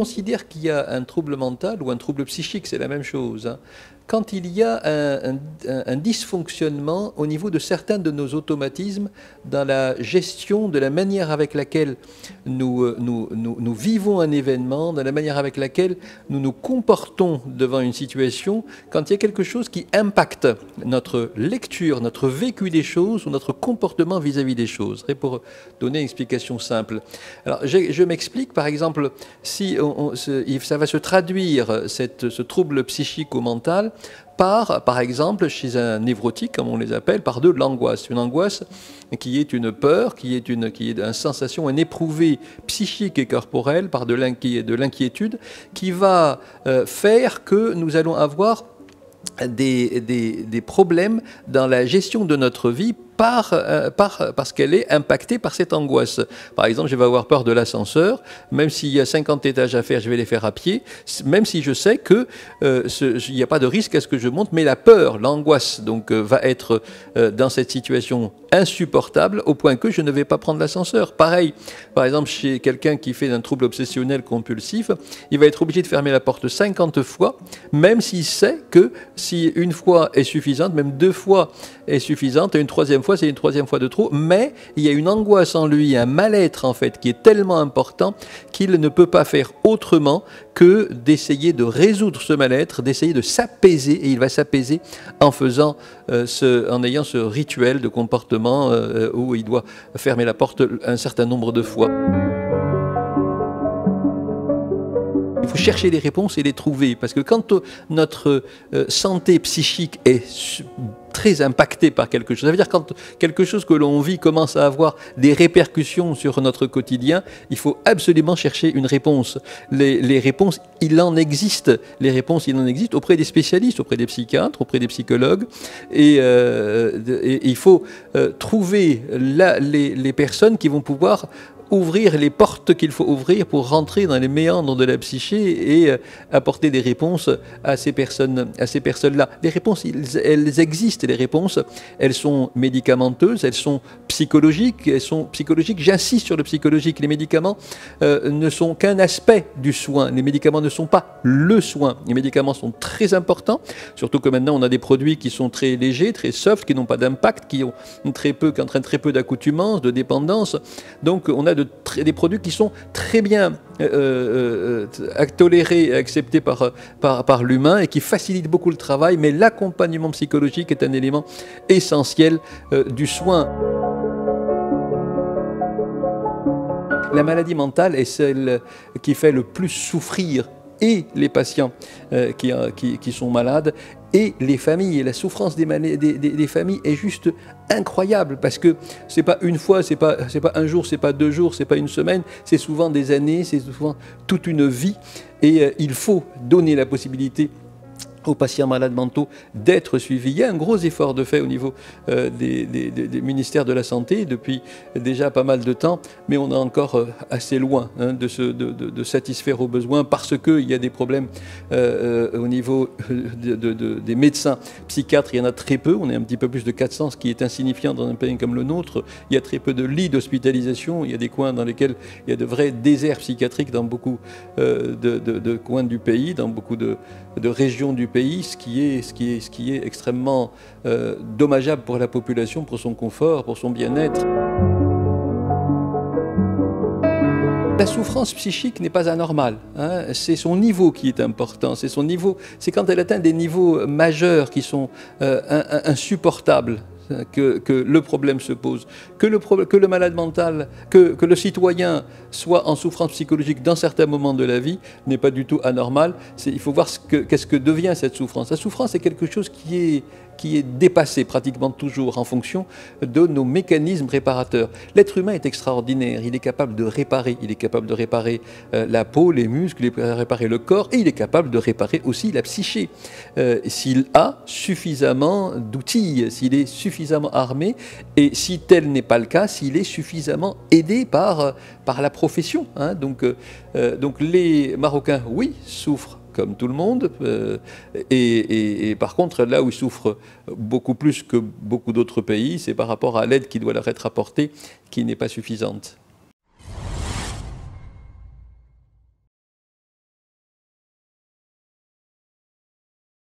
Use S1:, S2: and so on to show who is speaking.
S1: considère qu'il y a un trouble mental ou un trouble psychique, c'est la même chose, hein, quand il y a un dysfonctionnement au niveau de certains de nos automatismes dans la gestion de la manière avec laquelle nous vivons un événement, dans la manière avec laquelle nous nous comportons devant une situation, quand il y a quelque chose qui impacte notre lecture, notre vécu des choses ou notre comportement vis-à-vis des choses. Et pour donner une explication simple. Alors, je m'explique, par exemple, si ça va se traduire, ce trouble psychique ou mental, par exemple, chez un névrotique, comme on les appelle, par de l'angoisse. Une angoisse qui est une peur, qui est une sensation, un éprouvé psychique et corporel, par de l'inquiétude, qui va faire que nous allons avoir des problèmes dans la gestion de notre vie parce qu'elle est impactée par cette angoisse. Par exemple, je vais avoir peur de l'ascenseur, même s'il y a 50 étages à faire, je vais les faire à pied, même si je sais qu'il n'y a pas de risque à ce que je monte, mais la peur, l'angoisse, donc va être dans cette situation insupportable au point que je ne vais pas prendre l'ascenseur. Pareil, par exemple, chez quelqu'un qui fait un trouble obsessionnel compulsif, il va être obligé de fermer la porte 50 fois, même s'il sait que si une fois est suffisante, même 2 fois est suffisante, et une 3e fois, c'est une 3e fois de trop, mais il y a une angoisse en lui, un mal-être en fait, qui est tellement important qu'il ne peut pas faire autrement que d'essayer de résoudre ce mal-être, d'essayer de s'apaiser, et il va s'apaiser en en ayant ce rituel de comportement où il doit fermer la porte un certain nombre de fois. Il faut chercher les réponses et les trouver, parce que quand notre santé psychique est très impactée par quelque chose, ça veut dire quand quelque chose que l'on vit commence à avoir des répercussions sur notre quotidien, il faut absolument chercher une réponse. Les réponses, il en existe. Les réponses, il en existe auprès des spécialistes, auprès des psychiatres, auprès des psychologues, et il faut trouver les personnes qui vont pouvoir ouvrir les portes qu'il faut ouvrir pour rentrer dans les méandres de la psyché et apporter des réponses à ces personnes-là. Les réponses, elles existent, les réponses, elles sont médicamenteuses, elles sont psychologiques, j'insiste sur le psychologique. Les médicaments ne sont qu'un aspect du soin, les médicaments ne sont pas le soin. Les médicaments sont très importants, surtout que maintenant on a des produits qui sont très légers, très soft, qui n'ont pas d'impact, qui entraînent très peu d'accoutumance, de dépendance. Donc on a des produits qui sont très bien tolérés et acceptés par l'humain et qui facilitent beaucoup le travail, mais l'accompagnement psychologique est un élément essentiel du soin. La maladie mentale est celle qui fait le plus souffrir et les patients qui sont malades et les familles. Et la souffrance des familles est juste incroyable, parce que c'est pas une fois, c'est pas un jour, c'est pas 2 jours, c'est pas une semaine, c'est souvent des années, c'est souvent toute une vie, et il faut donner la possibilité aux patients malades mentaux d'être suivis. Il y a un gros effort de fait au niveau des ministères de la Santé depuis déjà pas mal de temps, mais on est encore assez loin de satisfaire aux besoins, parce qu'il y a des problèmes au niveau des médecins psychiatres. Il y en a très peu, on est un petit peu plus de 400, ce qui est insignifiant dans un pays comme le nôtre. Il y a très peu de lits d'hospitalisation, il y a des coins dans lesquels il y a de vrais déserts psychiatriques dans beaucoup de coins du pays, dans beaucoup de régions du pays, ce qui est extrêmement dommageable pour la population, pour son confort, pour son bien-être. La souffrance psychique n'est pas anormale, hein. C'est son niveau qui est important, c'est quand elle atteint des niveaux majeurs qui sont insupportables, que le problème se pose, que le malade mental, que le citoyen soit en souffrance psychologique dans certains moments de la vie n'est pas du tout anormal. Il faut voir qu'est-ce que devient cette souffrance. La souffrance est quelque chose qui est dépassé pratiquement toujours en fonction de nos mécanismes réparateurs. L'être humain est extraordinaire, il est capable de réparer, la peau, les muscles, il peut réparer le corps, et il est capable de réparer aussi la psyché. S'il a suffisamment d'outils, s'il est suffisamment armé, et si tel n'est pas le cas, s'il est suffisamment aidé par la profession, hein. Donc les Marocains, oui, souffrent comme tout le monde, et par contre, là où ils souffrent beaucoup plus que beaucoup d'autres pays, c'est par rapport à l'aide qui doit leur être apportée, qui n'est pas suffisante.